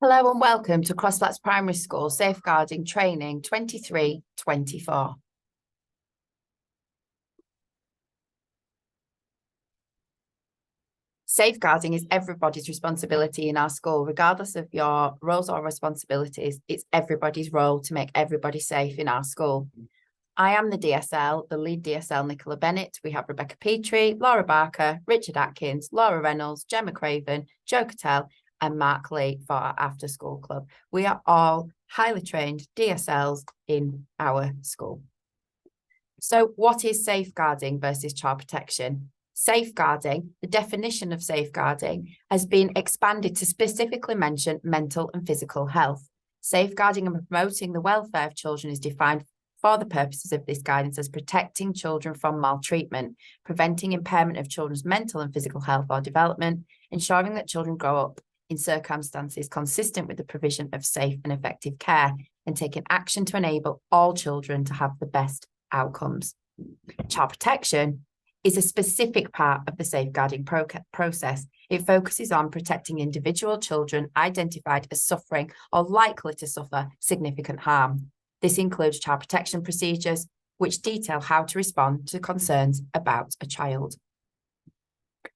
Hello and welcome to Crossflats Primary School Safeguarding Training 23-24. Safeguarding is everybody's responsibility in our school, regardless of your roles or responsibilities. It's everybody's role to make everybody safe in our school. I am the DSL, the lead DSL, Nicola Bennett. We have Rebecca Petrie, Laura Barker, Richard Atkins, Laura Reynolds, Gemma Craven, Joe Cattell, and Mark Lee for our after school club. We are all highly trained DSLs in our school. So what is safeguarding versus child protection? Safeguarding, the definition of safeguarding, has been expanded to specifically mention mental and physical health. Safeguarding and promoting the welfare of children is defined for the purposes of this guidance as protecting children from maltreatment, preventing impairment of children's mental and physical health or development, ensuring that children grow up in circumstances consistent with the provision of safe and effective care, and taking action to enable all children to have the best outcomes. Child protection is a specific part of the safeguarding process. It focuses on protecting individual children identified as suffering or likely to suffer significant harm. This includes child protection procedures, which detail how to respond to concerns about a child.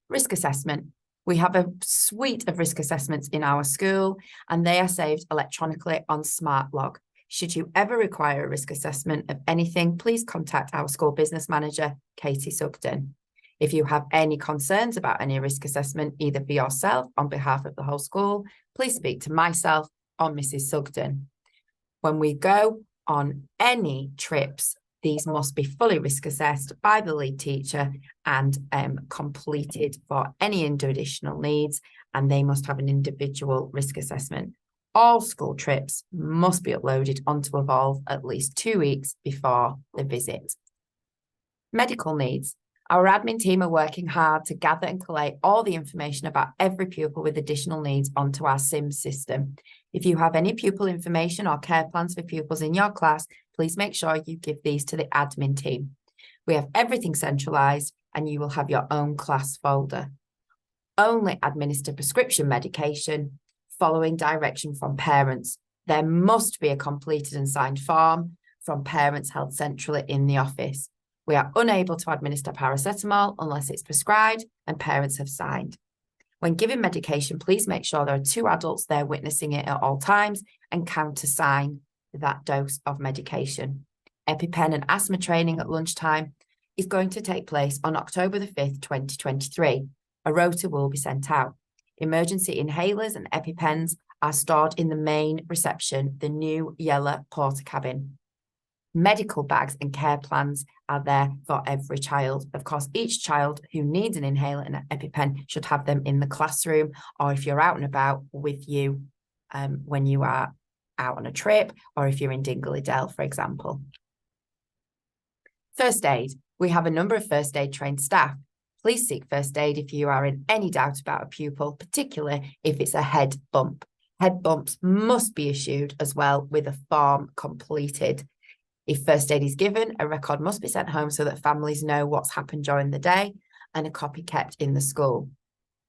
Risk assessment. We have a suite of risk assessments in our school, and they are saved electronically on SmartLog. Should you ever require a risk assessment of anything, please contact our school business manager, Katie Sugden. If you have any concerns about any risk assessment, either for yourself on behalf of the whole school, please speak to myself or Mrs. Sugden. When we go on any trips, these must be fully risk assessed by the lead teacher and completed for any additional needs, and they must have an individual risk assessment. All school trips must be uploaded onto Evolve at least 2 weeks before the visit. Medical needs. Our admin team are working hard to gather and collate all the information about every pupil with additional needs onto our SIMS system. If you have any pupil information or care plans for pupils in your class, please make sure you give these to the admin team. We have everything centralised, and you will have your own class folder. Only administer prescription medication following direction from parents. There must be a completed and signed form from parents held centrally in the office. We are unable to administer paracetamol unless it's prescribed and parents have signed. When giving medication, please make sure there are 2 adults there witnessing it at all times and countersign that dose of medication. EpiPen and asthma training at lunchtime is going to take place on October the 5th, 2023. A rota will be sent out. Emergency inhalers and EpiPens are stored in the main reception, the new yellow porter cabin. Medical bags and care plans are there for every child. Of course, each child who needs an inhaler and an EpiPen should have them in the classroom, or if you're out and about with you when you are out on a trip, or if you're in Dingley Dell, for example. First aid. We have a number of first aid trained staff. Please seek first aid if you are in any doubt about a pupil, particularly if it's a head bump. Head bumps must be issued as well with a form completed. If first aid is given, a record must be sent home so that families know what's happened during the day, and a copy kept in the school.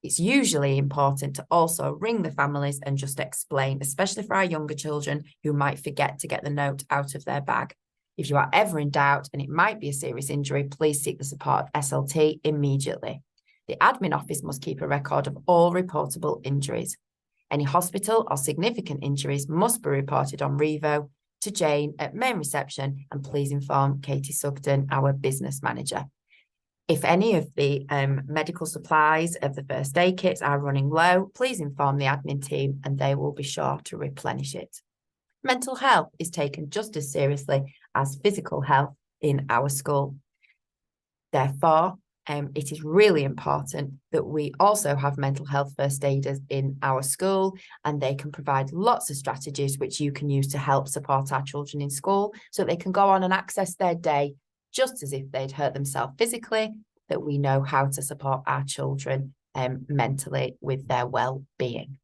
It's usually important to also ring the families and just explain, especially for our younger children who might forget to get the note out of their bag. If you are ever in doubt and it might be a serious injury, please seek the support of SLT immediately. The admin office must keep a record of all reportable injuries. Any hospital or significant injuries must be reported on Revo to Jane at main reception, and please inform Katie Sugden, our business manager. If any of the medical supplies of the first aid kits are running low, please inform the admin team and they will be sure to replenish it. Mental health is taken just as seriously as physical health in our school. Therefore, it is really important that we also have mental health first aiders in our school, and they can provide lots of strategies which you can use to help support our children in school so they can go on and access their day just as if they'd hurt themselves physically, that we know how to support our children mentally with their well-being.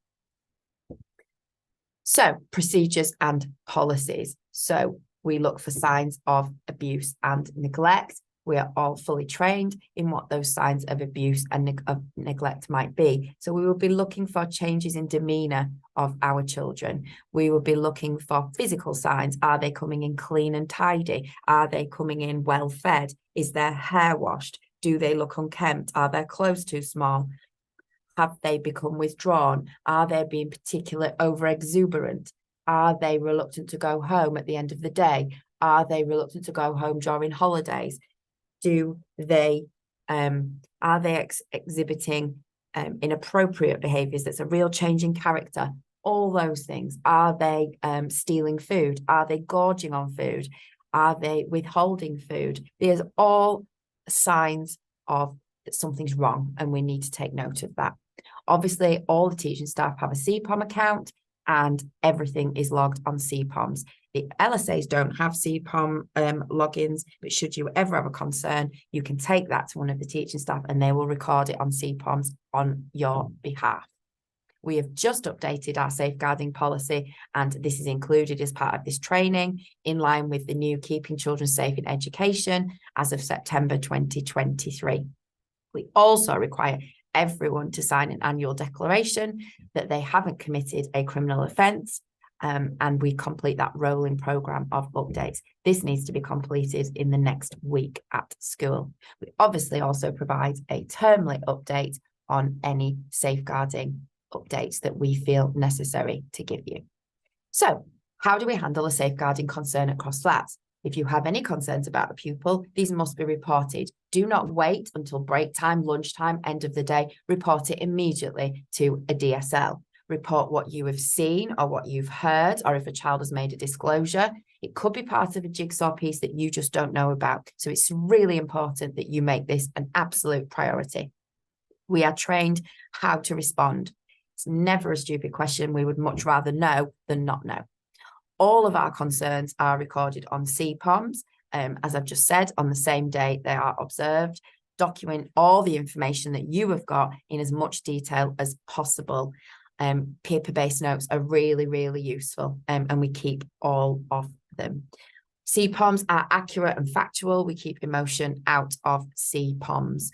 So, procedures and policies. So we look for signs of abuse and neglect. We are all fully trained in what those signs of abuse and of neglect might be. So we will be looking for changes in demeanour of our children. We will be looking for physical signs. Are they coming in clean and tidy? Are they coming in well fed? Is their hair washed? Do they look unkempt? Are their clothes too small? Have they become withdrawn? Are they being particularly over exuberant? Are they reluctant to go home at the end of the day? Are they reluctant to go home during holidays? Are they exhibiting inappropriate behaviours that's a real change in character? All those things. Are they stealing food? Are they gorging on food? Are they withholding food? There's all signs of that something's wrong, and we need to take note of that. Obviously, all the teaching staff have a CPOM account and everything is logged on CPOMs. The LSAs don't have CPOM logins, but should you ever have a concern, you can take that to one of the teaching staff and they will record it on CPOMs on your behalf. We have just updated our safeguarding policy, and this is included as part of this training in line with the new Keeping Children Safe in Education as of September 2023. We also require everyone to sign an annual declaration that they haven't committed a criminal offence, and we complete that rolling programme of updates. This needs to be completed in the next week at school. We obviously also provide a termly update on any safeguarding updates that we feel necessary to give you. So, how do we handle a safeguarding concern at Cross Flats? If you have any concerns about a pupil, these must be reported. Do not wait until break time, lunchtime, end of the day. Report it immediately to a DSL. Report what you have seen or what you've heard, or if a child has made a disclosure. It could be part of a jigsaw piece that you just don't know about. So it's really important that you make this an absolute priority. We are trained how to respond. It's never a stupid question. We would much rather know than not know. All of our concerns are recorded on CPOMs. As I've just said, on the same day they are observed. Document all the information that you have got in as much detail as possible. Paper-based notes are really, really useful, and we keep all of them. CPOMs are accurate and factual. We keep emotion out of CPOMs.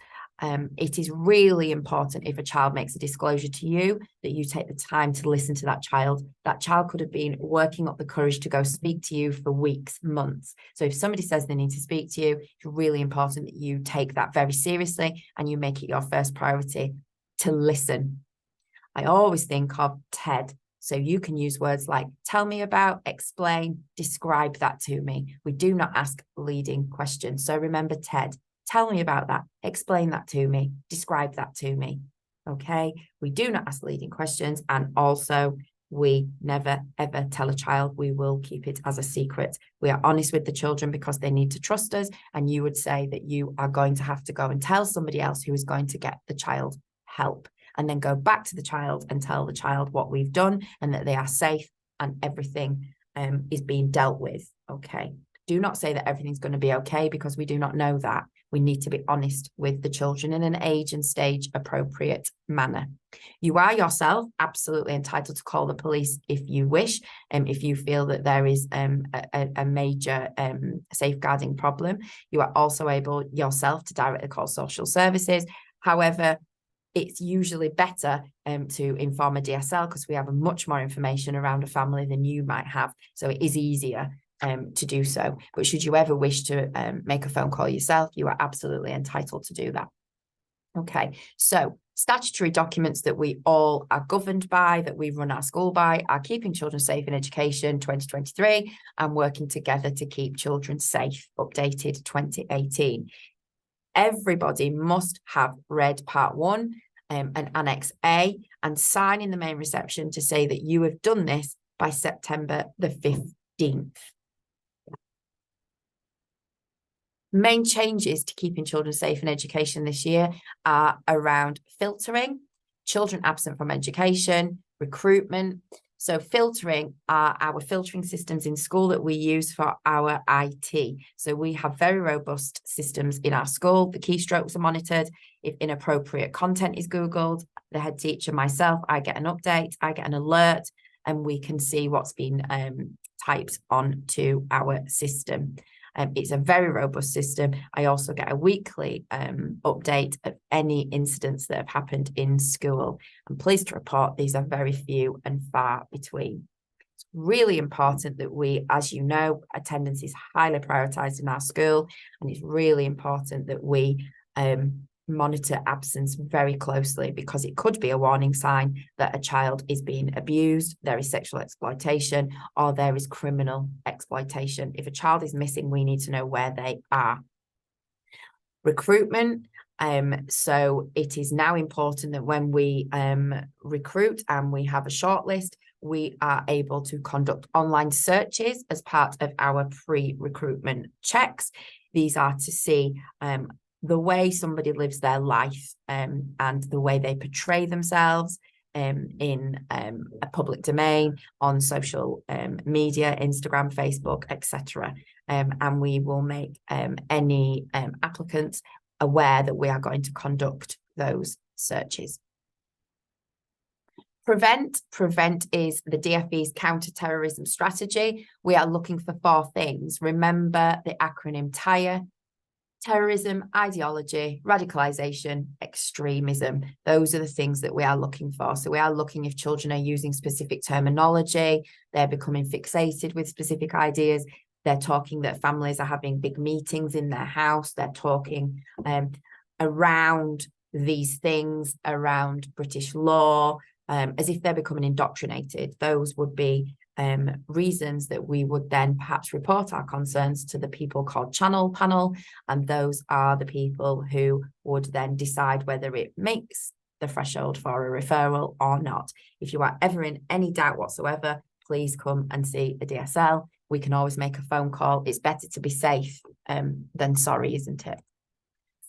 It is really important if a child makes a disclosure to you that you take the time to listen to that child. That child could have been working up the courage to go speak to you for weeks, months. So if somebody says they need to speak to you, it's really important that you take that very seriously and you make it your first priority to listen. I always think of TED. So you can use words like tell me about, explain, describe that to me. We do not ask leading questions. So remember TED. Tell me about that. Explain that to me. Describe that to me. Okay. We do not ask leading questions. And also, we never, ever tell a child. We will keep it as a secret. We are honest with the children because they need to trust us. And you would say that you are going to have to go and tell somebody else who is going to get the child help. And then go back to the child and tell the child what we've done and that they are safe and everything is being dealt with. Okay. Do not say that everything's going to be okay because we do not know that. We need to be honest with the children in an age and stage appropriate manner. You are yourself absolutely entitled to call the police if you wish, if you feel that there is a major safeguarding problem. You are also able yourself to directly call social services. However, it's usually better to inform a DSL because we have much more information around a family than you might have. So it is easier to do so. But should you ever wish to make a phone call yourself, you are absolutely entitled to do that. Okay, so statutory documents that we all are governed by, that we run our school by, are Keeping Children Safe in Education 2023 and Working Together to Keep Children Safe, updated 2018. Everybody must have read part 1 and Annex A and sign in the main reception to say that you have done this by September the 15th. Main changes to Keeping Children Safe in Education this year are around filtering, children absent from education, recruitment. So filtering are our filtering systems in school that we use for our IT. So we have very robust systems in our school. The keystrokes are monitored. If inappropriate content is Googled, the head teacher, myself, I get an update, I get an alert, and we can see what's been typed onto our system. It's a very robust system. I also get a weekly update of any incidents that have happened in school. I'm pleased to report these are very few and far between. It's really important that we, as you know, attendance is highly prioritised in our school, and it's really important that we monitor absence very closely, because it could be a warning sign that a child is being abused, there is sexual exploitation, or there is criminal exploitation. If a child is missing, we need to know where they are. Recruitment. So it is now important that when we recruit and we have a shortlist, we are able to conduct online searches as part of our pre-recruitment checks. These are to see the way somebody lives their life and the way they portray themselves in a public domain, on social media, Instagram, Facebook, etc. And we will make any applicants aware that we are going to conduct those searches. Prevent is the DfE's counter-terrorism strategy. We are looking for 4 things. Remember the acronym TIRE: terrorism, ideology, radicalisation, extremism. Those are the things that we are looking for. So we are looking if children are using specific terminology, they're becoming fixated with specific ideas, they're talking that families are having big meetings in their house, they're talking around these things, around British law, as if they're becoming indoctrinated. Those would be reasons that we would then perhaps report our concerns to the people called Channel Panel, and those are the people who would then decide whether it makes the threshold for a referral or not. If you are ever in any doubt whatsoever, please come and see a DSL. We can always make a phone call. It's better to be safe than sorry, isn't it?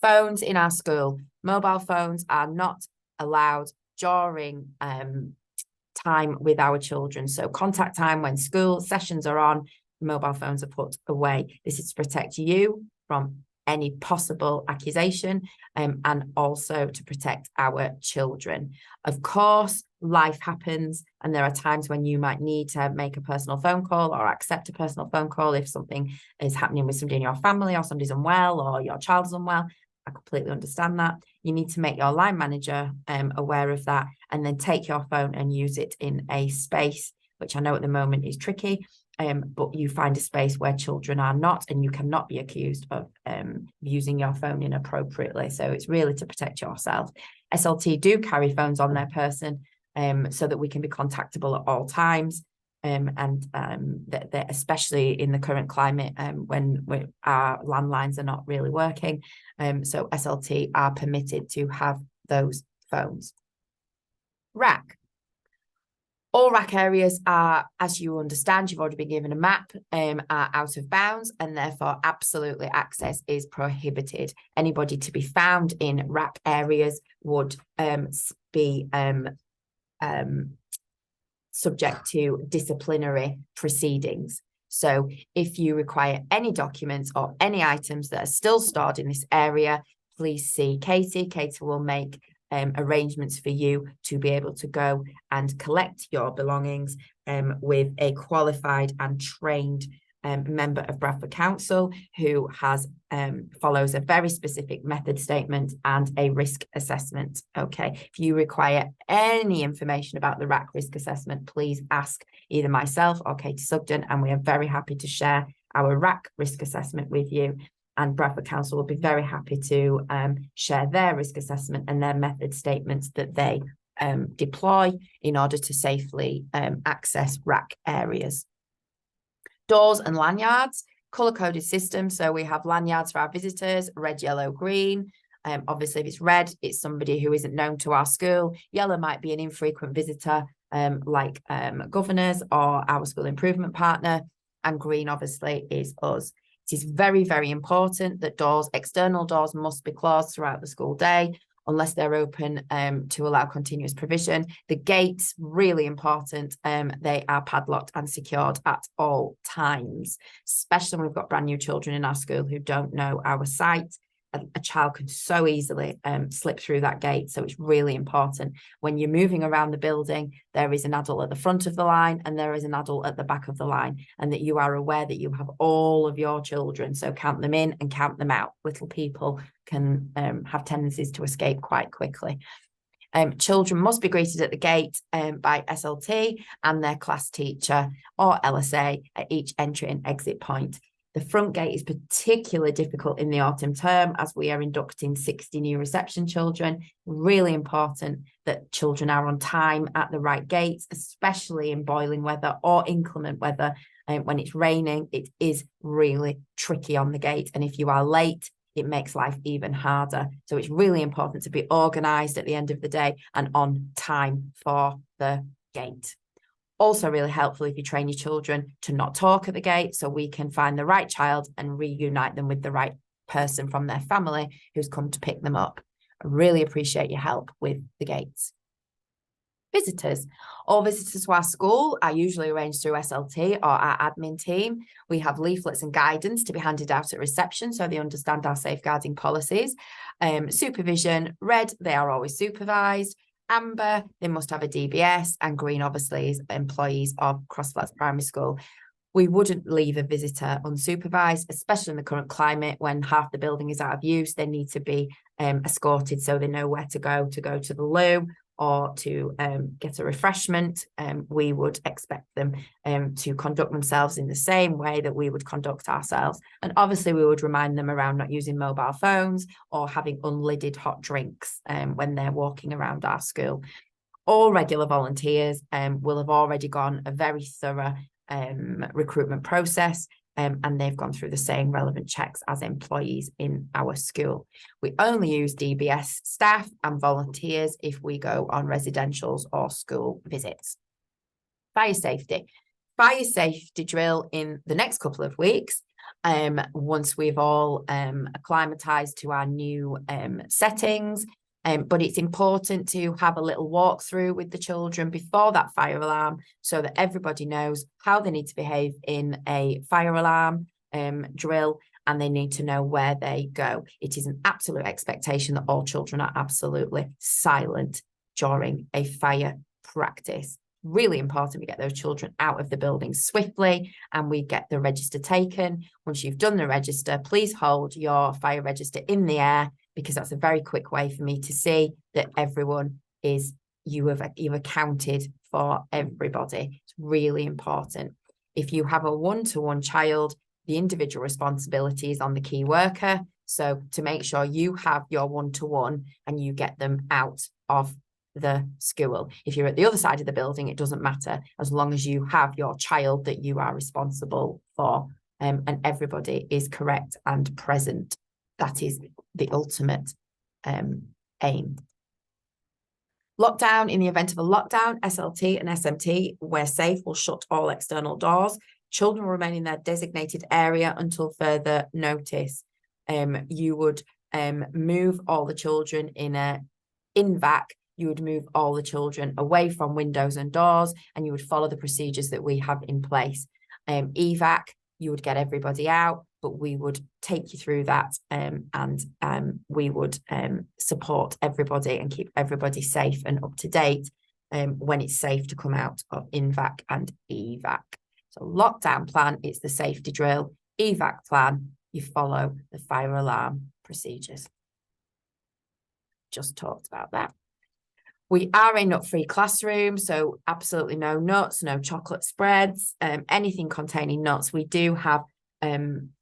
Phones in our school. Mobile phones are not allowed during time with our children. So contact time when school sessions are on, mobile phones are put away. This is to protect you from any possible accusation and also to protect our children. Of course, life happens, and there are times when you might need to make a personal phone call or accept a personal phone call if something is happening with somebody in your family, or somebody's unwell, or your child's unwell. I completely understand that. You need to make your line manager aware of that, and then take your phone and use it in a space, which I know at the moment is tricky, but you find a space where children are not, and you cannot be accused of using your phone inappropriately. So it's really to protect yourself. SLT do carry phones on their person so that we can be contactable at all times. That especially in the current climate when our landlines are not really working. So SLT are permitted to have those phones. RAC. All RAC areas are, as you understand, you've already been given a map, are out of bounds, and therefore absolutely access is prohibited. Anybody to be found in RAC areas would be subject to disciplinary proceedings. So if you require any documents or any items that are still stored in this area, please see Katie. Katie will make arrangements for you to be able to go and collect your belongings with a qualified and trained member of Bradford Council who follows a very specific method statement and a risk assessment. Okay, if you require any information about the RAC risk assessment, please ask either myself or Katie Sugden, and we are very happy to share our RAC risk assessment with you. And Bradford Council will be very happy to share their risk assessment and their method statements that they deploy in order to safely access RAC areas. Doors and lanyards, colour-coded system. So we have lanyards for our visitors, red, yellow, green. Obviously, if it's red, it's somebody who isn't known to our school. Yellow might be an infrequent visitor, like governors or our school improvement partner. And green, obviously, is us. It is very, very important that doors, external doors, must be closed throughout the school day, unless they're open to allow continuous provision. The gates, really important, they are padlocked and secured at all times, especially when we've got brand new children in our school who don't know our site. a child can so easily slip through that gate. So it's really important when you're moving around the building, there is an adult at the front of the line and there is an adult at the back of the line, and that you are aware that you have all of your children. So count them in and count them out. Little people can have tendencies to escape quite quickly. Children must be greeted at the gate by SLT and their class teacher or LSA at each entry and exit point. The front gate is particularly difficult in the autumn term as we are inducting 60 new reception children. Really important that children are on time at the right gates, especially in boiling weather or inclement weather. When it's raining, it is really tricky on the gate. And if you are late, it makes life even harder. So it's really important to be organised at the end of the day and on time for the gate. Also really helpful if you train your children to not talk at the gate, so we can find the right child and reunite them with the right person from their family who's come to pick them up. I really appreciate your help with the gates. Visitors. All visitors to our school are usually arranged through SLT or our admin team. We have leaflets and guidance to be handed out at reception so they understand our safeguarding policies. Supervision, red, they are always supervised. Amber, they must have a DBS, and green, obviously, is employees of Cross Flats Primary School. We wouldn't leave a visitor unsupervised, especially in the current climate when half the building is out of use. They need to be escorted so they know where to go to the loo or to get a refreshment. We would expect them to conduct themselves in the same way that we would conduct ourselves. And obviously we would remind them around not using mobile phones or having unlidded hot drinks when they're walking around our school. All regular volunteers will have already gone a very thorough recruitment process, and they've gone through the same relevant checks as employees in our school. We only use DBS staff and volunteers if we go on residentials or school visits. Fire safety. Fire safety drill in the next couple of weeks. Once we've all acclimatized to our new settings. But it's important to have a little walkthrough with the children before that fire alarm so that everybody knows how they need to behave in a fire alarm drill, and they need to know where they go. It is an absolute expectation that all children are absolutely silent during a fire practice. Really important we get those children out of the building swiftly and we get the register taken. Once you've done the register, please hold your fire register in the air, because that's a very quick way for me to see that everyone is, you've accounted for everybody. It's really important. If you have a one-to-one child, the individual responsibility is on the key worker. So to make sure you have your one-to-one and you get them out of the school. If you're at the other side of the building, it doesn't matter, as long as you have your child that you are responsible for, and everybody is correct and present. That is the ultimate aim. Lockdown. In the event of a lockdown, SLT and SMT, where safe, will shut all external doors. Children will remain in their designated area until further notice. You would move all the children in VAC. You would move all the children away from windows and doors, and you would follow the procedures that we have in place. EVAC, you would get everybody out, but we would take you through that, and we would support everybody and keep everybody safe and up to date when it's safe to come out of INVAC and EVAC. So lockdown plan, it's the safety drill. EVAC plan, you follow the fire alarm procedures. Just talked about that. We are a nut-free classroom, so absolutely no nuts, no chocolate spreads, anything containing nuts. We do have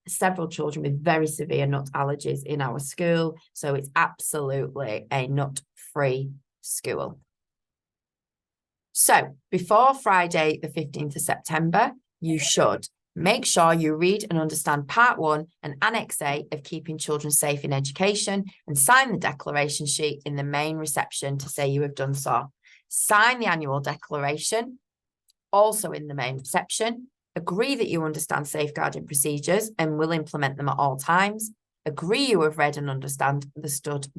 several children with very severe nut allergies in our school, so it's absolutely a nut-free school. So before Friday, the 15th of September, you should make sure you read and understand Part 1 and Annex A of Keeping Children Safe in Education, and sign the declaration sheet in the main reception to say you have done so. Sign the annual declaration, also in the main reception. Agree that you understand safeguarding procedures and will implement them at all times. Agree you have read and understand the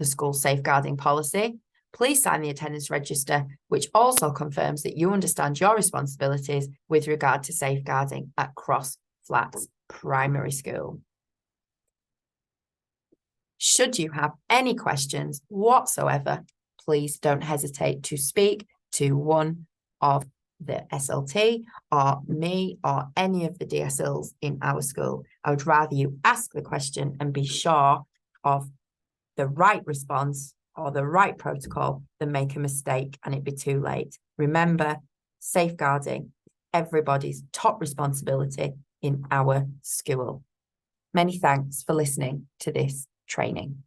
school safeguarding policy. Please sign the attendance register, which also confirms that you understand your responsibilities with regard to safeguarding at Cross Flats Primary School. Should you have any questions whatsoever, please don't hesitate to speak to one of the SLT or me or any of the DSLs in our school. I would rather you ask the question and be sure of the right response or the right protocol than make a mistake and it be too late. Remember, safeguarding everybody's top responsibility in our school. Many thanks for listening to this training.